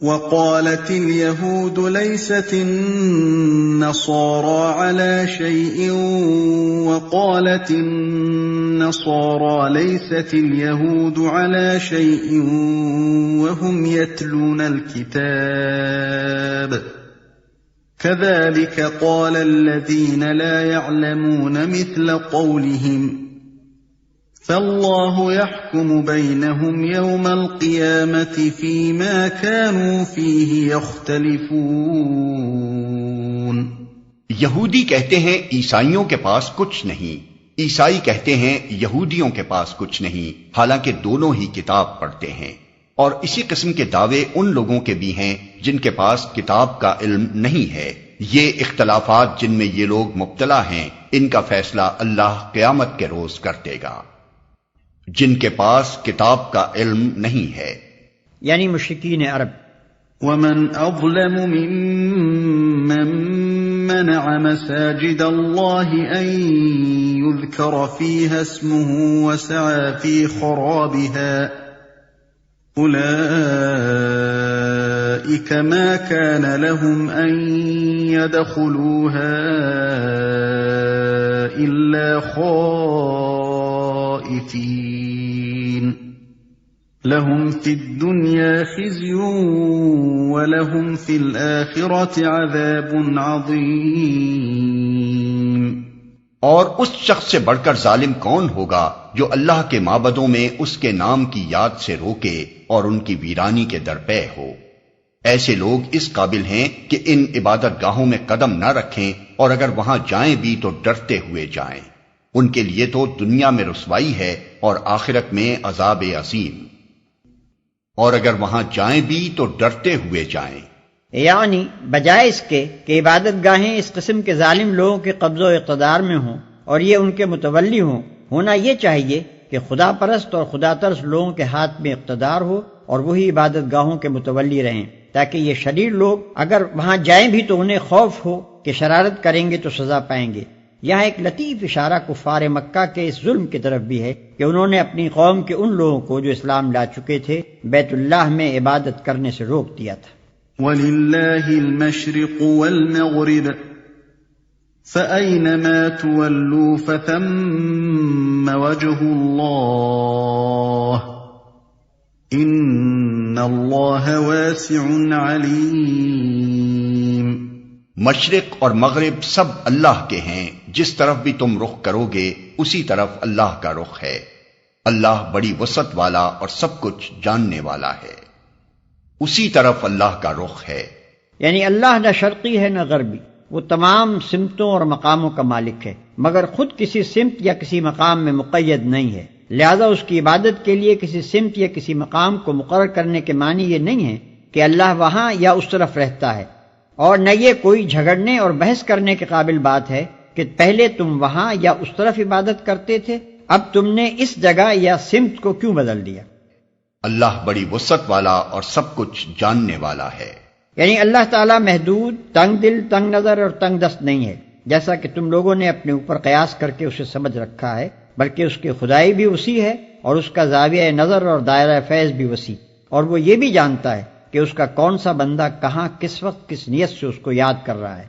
وقالت اليهود ليست النصارى على شيء وقالت النصارى ليست اليهود على شيء وهم يتلون الكتاب كذلك قال الذين لا يعلمون مثل قولهم فالله يحكم بينهم يوم القيامة فيما كانوا فيه يختلفون۔ یہودی کہتے ہیں عیسائیوں کے پاس کچھ نہیں، عیسائی کہتے ہیں یہودیوں کے پاس کچھ نہیں، حالانکہ دونوں ہی کتاب پڑھتے ہیں، اور اسی قسم کے دعوے ان لوگوں کے بھی ہیں جن کے پاس کتاب کا علم نہیں ہے۔ یہ اختلافات جن میں یہ لوگ مبتلا ہیں، ان کا فیصلہ اللہ قیامت کے روز کر دے گا۔ جن کے پاس کتاب کا علم نہیں ہے یعنی مشرکین عرب۔ ومن اظلم ممن منع مساجد الله ان يذكر فيها اسمه وسعى في خرابها اولئك ما كان لهم ان يدخلوها الا خائفين لهم في الدنيا خزي ولهم في الآخرة عذاب عظيم۔ اور اس شخص سے بڑھ کر ظالم کون ہوگا جو اللہ کے معبدوں میں اس کے نام کی یاد سے روکے اور ان کی ویرانی کے درپے ہو۔ ایسے لوگ اس قابل ہیں کہ ان عبادت گاہوں میں قدم نہ رکھیں، اور اگر وہاں جائیں بھی تو ڈرتے ہوئے جائیں۔ ان کے لیے تو دنیا میں رسوائی ہے اور آخرت میں عذاب عظیم، اور اگر وہاں جائیں بھی تو ڈرتے ہوئے جائیں۔ یعنی بجائے اس کے کہ عبادت گاہیں اس قسم کے ظالم لوگوں کے قبض و اقتدار میں ہوں اور یہ ان کے متولی ہوں، ہونا یہ چاہیے کہ خدا پرست اور خدا ترس لوگوں کے ہاتھ میں اقتدار ہو اور وہی عبادت گاہوں کے متولی رہیں، تاکہ یہ شریر لوگ اگر وہاں جائیں بھی تو انہیں خوف ہو کہ شرارت کریں گے تو سزا پائیں گے۔ یہاں ایک لطیف اشارہ کفار مکہ کے اس ظلم کی طرف بھی ہے کہ انہوں نے اپنی قوم کے ان لوگوں کو جو اسلام لا چکے تھے بیت اللہ میں عبادت کرنے سے روک دیا تھا۔ وَلِلَّهِ الْمَشْرِقُ وَالْمَغْرِبُ فَأَيْنَمَا تُوَلُّوا فَثَمَّ وَجْهُ اللَّهِ إِنَّ اللَّهَ وَاسِعٌ عَلِيمٌ۔ مشرق اور مغرب سب اللہ کے ہیں، جس طرف بھی تم رخ کرو گے اسی طرف اللہ کا رخ ہے۔ اللہ بڑی وسعت والا اور سب کچھ جاننے والا ہے۔ اسی طرف اللہ کا رخ ہے۔ یعنی اللہ نہ شرقی ہے نہ غربی، وہ تمام سمتوں اور مقاموں کا مالک ہے، مگر خود کسی سمت یا کسی مقام میں مقید نہیں ہے، لہذا اس کی عبادت کے لیے کسی سمت یا کسی مقام کو مقرر کرنے کے معنی یہ نہیں ہے کہ اللہ وہاں یا اس طرف رہتا ہے، اور نہ یہ کوئی جھگڑنے اور بحث کرنے کے قابل بات ہے کہ پہلے تم وہاں یا اس طرف عبادت کرتے تھے، اب تم نے اس جگہ یا سمت کو کیوں بدل دیا۔ اللہ بڑی وسعت والا اور سب کچھ جاننے والا ہے۔ یعنی اللہ تعالیٰ محدود، تنگ دل، تنگ نظر اور تنگ دست نہیں ہے، جیسا کہ تم لوگوں نے اپنے اوپر قیاس کر کے اسے سمجھ رکھا ہے، بلکہ اس کی خدائی بھی وسیع ہے اور اس کا زاویہ نظر اور دائرہ فیض بھی وسیع، اور وہ یہ بھی جانتا ہے کہ اس کا کون سا بندہ کہاں کس وقت کس نیت سے اس کو یاد کر رہا ہے۔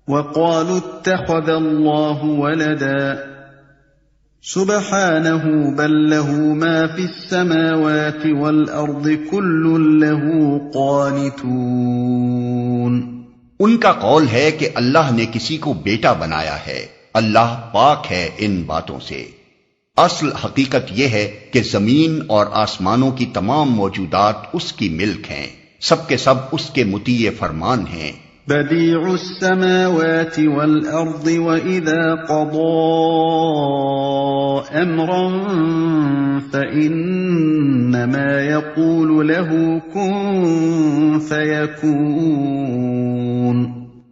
وَقَالُوا اتَّخَذَ اللَّهُ وَلَدًا سُبْحَانَهُ بَل لَّهُ مَا فِي السَّمَاوَاتِ وَالْأَرْضِ كُلٌّ لَّهُ قَانِتُونَ۔ ان کا قول ہے کہ اللہ نے کسی کو بیٹا بنایا ہے، اللہ پاک ہے ان باتوں سے۔ اصل حقیقت یہ ہے کہ زمین اور آسمانوں کی تمام موجودات اس کی ملک ہیں، سب کے سب اس کے مطیع فرمان ہیں۔ بدیع السماوات والارض واذا قضى امرا فانما يقول له كن فيكون۔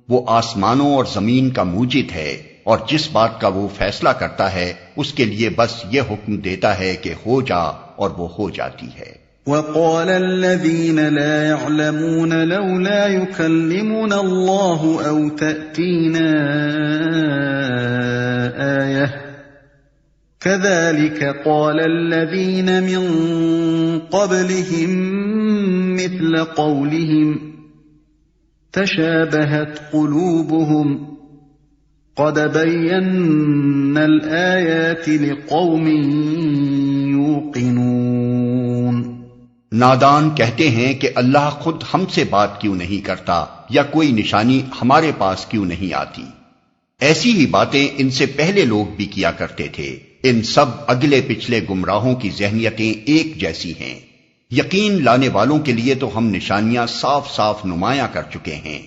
وہ آسمانوں اور زمین کا موجد ہے، اور جس بات کا وہ فیصلہ کرتا ہے اس کے لیے بس یہ حکم دیتا ہے کہ ہو جا، اور وہ ہو جاتی ہے۔ وَقَالَ الَّذِينَ لَا يَعْلَمُونَ لَوْلَا يُكَلِّمُنَا اللَّهُ أَوْ تَأْتِينَا آيَةٌ كذلك قال الذين من قبلهم مثل قولهم تشابهت قلوبهم قد بينا الآيات لقوم يوقنون۔ نادان کہتے ہیں کہ اللہ خود ہم سے بات کیوں نہیں کرتا یا کوئی نشانی ہمارے پاس کیوں نہیں آتی؟ ایسی ہی باتیں ان سے پہلے لوگ بھی کیا کرتے تھے۔ ان سب اگلے پچھلے گمراہوں کی ذہنیتیں ایک جیسی ہیں۔ یقین لانے والوں کے لیے تو ہم نشانیاں صاف صاف نمایاں کر چکے ہیں۔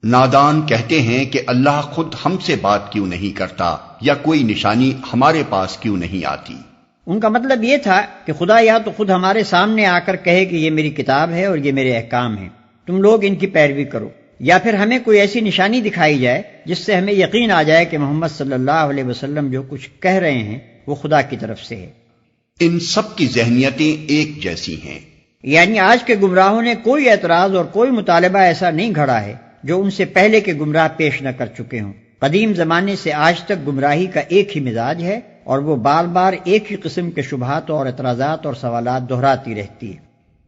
نادان کہتے ہیں کہ اللہ خود ہم سے بات کیوں نہیں کرتا یا کوئی نشانی ہمارے پاس کیوں نہیں آتی؟ ان کا مطلب یہ تھا کہ خدا یا تو خود ہمارے سامنے آ کر کہے کہ یہ میری کتاب ہے اور یہ میرے احکام ہیں، تم لوگ ان کی پیروی کرو، یا پھر ہمیں کوئی ایسی نشانی دکھائی جائے جس سے ہمیں یقین آ جائے کہ محمد صلی اللہ علیہ وسلم جو کچھ کہہ رہے ہیں وہ خدا کی طرف سے ہے۔ ان سب کی ذہنیتیں ایک جیسی ہیں، یعنی آج کے گمراہوں نے کوئی اعتراض اور کوئی مطالبہ ایسا نہیں گھڑا ہے جو ان سے پہلے کے گمراہ پیش نہ کر چکے ہوں۔ قدیم زمانے سے آج تک گمراہی کا ایک ہی مزاج ہے اور وہ بار بار ایک ہی قسم کے شبہات اور اعتراضات اور سوالات دہراتی رہتی ہے۔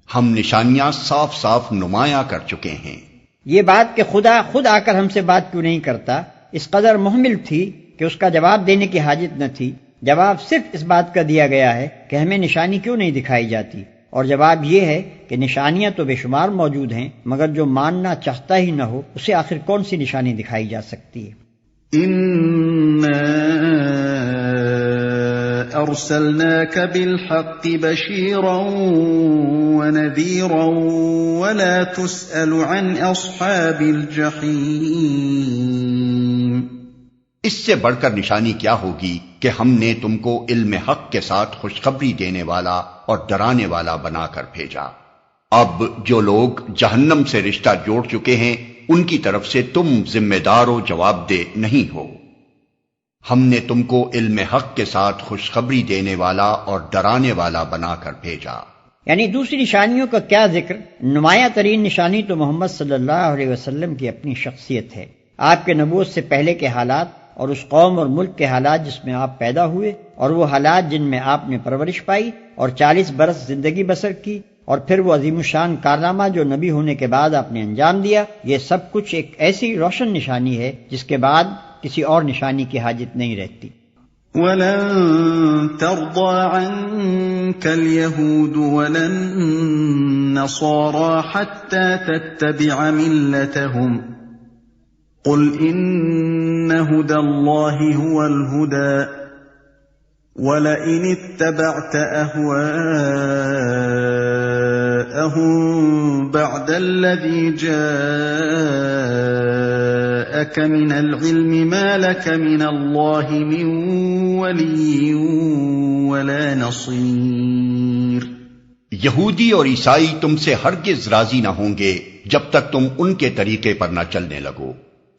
ہم نشانیاں صاف صاف نمایاں کر چکے ہیں۔ یہ بات کہ خدا خود آ کر ہم سے بات کیوں نہیں کرتا اس قدر محمل تھی کہ اس کا جواب دینے کی حاجت نہ تھی۔ جواب صرف اس بات کا دیا گیا ہے کہ ہمیں نشانی کیوں نہیں دکھائی جاتی، اور جواب یہ ہے کہ نشانیاں تو بے شمار موجود ہیں، مگر جو ماننا چاہتا ہی نہ ہو اسے آخر کون سی نشانی دکھائی جا سکتی ہے؟ أرسلناك بالحق بشيرا ونذيرا ولا تسأل عن أصحاب الجحيم۔ اس سے بڑھ کر نشانی کیا ہوگی کہ ہم نے تم کو علم حق کے ساتھ خوشخبری دینے والا اور ڈرانے والا بنا کر بھیجا۔ اب جو لوگ جہنم سے رشتہ جوڑ چکے ہیں ان کی طرف سے تم ذمہ دار و جواب دہ نہیں ہو۔ ہم نے تم کو علم حق کے ساتھ خوشخبری دینے والا اور ڈرانے والا بنا کر بھیجا۔ یعنی دوسری نشانیوں کا کیا ذکر، نمایاں ترین نشانی تو محمد صلی اللہ علیہ وسلم کی اپنی شخصیت ہے، آپ کے نبوت سے پہلے کے حالات اور اس قوم اور ملک کے حالات جس میں آپ پیدا ہوئے، اور وہ حالات جن میں آپ نے پرورش پائی اور 40 برس زندگی بسر کی، اور پھر وہ عظیم الشان کارنامہ جو نبی ہونے کے بعد آپ نے انجام دیا۔ یہ سب کچھ ایک ایسی روشن نشانی ہے جس کے بعد کسی اور نشانی کی حاجت نہیں رہتی۔ وَلَن تَرْضَىٰ عَنكَ الْيَهُودُ وَلَا النَّصَارَىٰ حَتَّىٰ تَتَّبِعَ مِلَّتَهُمْ قُلْ إِنَّ هُدَى اللَّهِ هُوَ الْهُدَىٰ وَلَئِنِ اتَّبَعْتَ أَهْوَاءَهُم بَعْدَ الَّذِي جَاءَكَ مِنَ الْعِلْمِ مَا لَكَ مِنَ اللَّهِ مِن وَلِيٍّ وَلَا نَصِيرٍ۔ یہودی اور عیسائی تم سے ہرگز راضی نہ ہوں گے جب تک تم ان کے طریقے پر نہ چلنے لگو۔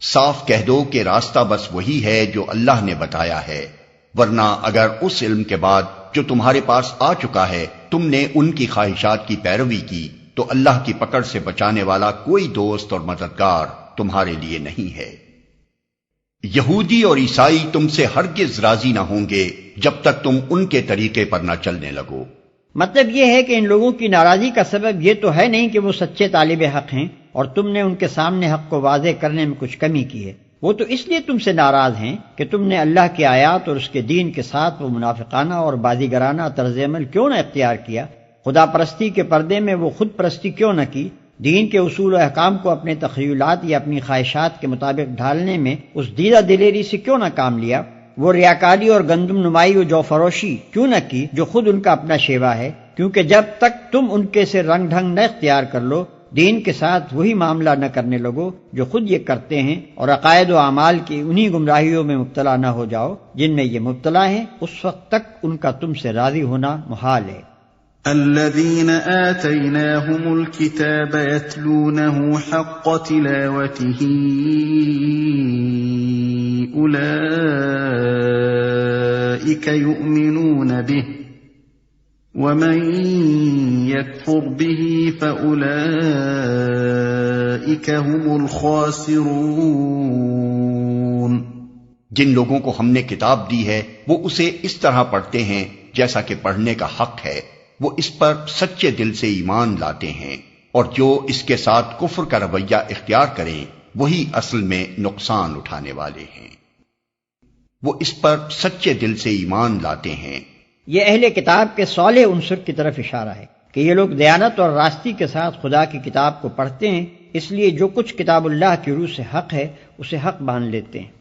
صاف کہہ دو کہ راستہ بس وہی ہے جو اللہ نے بتایا ہے، ورنہ اگر اس علم کے بعد جو تمہارے پاس آ چکا ہے تم نے ان کی خواہشات کی پیروی کی تو اللہ کی پکڑ سے بچانے والا کوئی دوست اور مددگار تمہارے لیے نہیں ہے۔ یہودی اور عیسائی تم سے ہرگز راضی نہ ہوں گے جب تک تم ان کے طریقے پر نہ چلنے لگو۔ مطلب یہ ہے کہ ان لوگوں کی ناراضی کا سبب یہ تو ہے نہیں کہ وہ سچے طالب حق ہیں اور تم نے ان کے سامنے حق کو واضح کرنے میں کچھ کمی کی ہے، وہ تو اس لیے تم سے ناراض ہیں کہ تم نے اللہ کی آیات اور اس کے دین کے ساتھ وہ منافقانہ اور بازیگرانہ طرز عمل کیوں نہ اختیار کیا، خدا پرستی کے پردے میں وہ خود پرستی کیوں نہ کی، دین کے اصول و احکام کو اپنے تخیلات یا اپنی خواہشات کے مطابق ڈھالنے میں اس دیدہ دلیری سے کیوں نہ کام لیا، وہ ریاکاری اور گندم نمائی و جو فروشی کیوں نہ کی جو خود ان کا اپنا شیوا ہے، کیونکہ جب تک تم ان کے سے رنگ ڈھنگ نہ اختیار کر لو، دین کے ساتھ وہی معاملہ نہ کرنے لگو جو خود یہ کرتے ہیں، اور عقائد و اعمال کی انہی گمراہیوں میں مبتلا نہ ہو جاؤ جن میں یہ مبتلا ہیں، اس وقت تک ان کا تم سے راضی ہونا محال ہے۔ الذين آتيناهم الكتاب يتلونه حق تلاوته أولئك يؤمنون به ومن يكفر به فأولئك هم الخاسرون۔ جن لوگوں کو ہم نے کتاب دی ہے وہ اسے اس طرح پڑھتے ہیں جیسا کہ پڑھنے کا حق ہے، وہ اس پر سچے دل سے ایمان لاتے ہیں، اور جو اس کے ساتھ کفر کا رویہ اختیار کریں وہی اصل میں نقصان اٹھانے والے ہیں۔ وہ اس پر سچے دل سے ایمان لاتے ہیں۔ یہ اہل کتاب کے صالح عنصر کی طرف اشارہ ہے کہ یہ لوگ دیانت اور راستی کے ساتھ خدا کی کتاب کو پڑھتے ہیں، اس لیے جو کچھ کتاب اللہ کی روح سے حق ہے اسے حق مان لیتے ہیں۔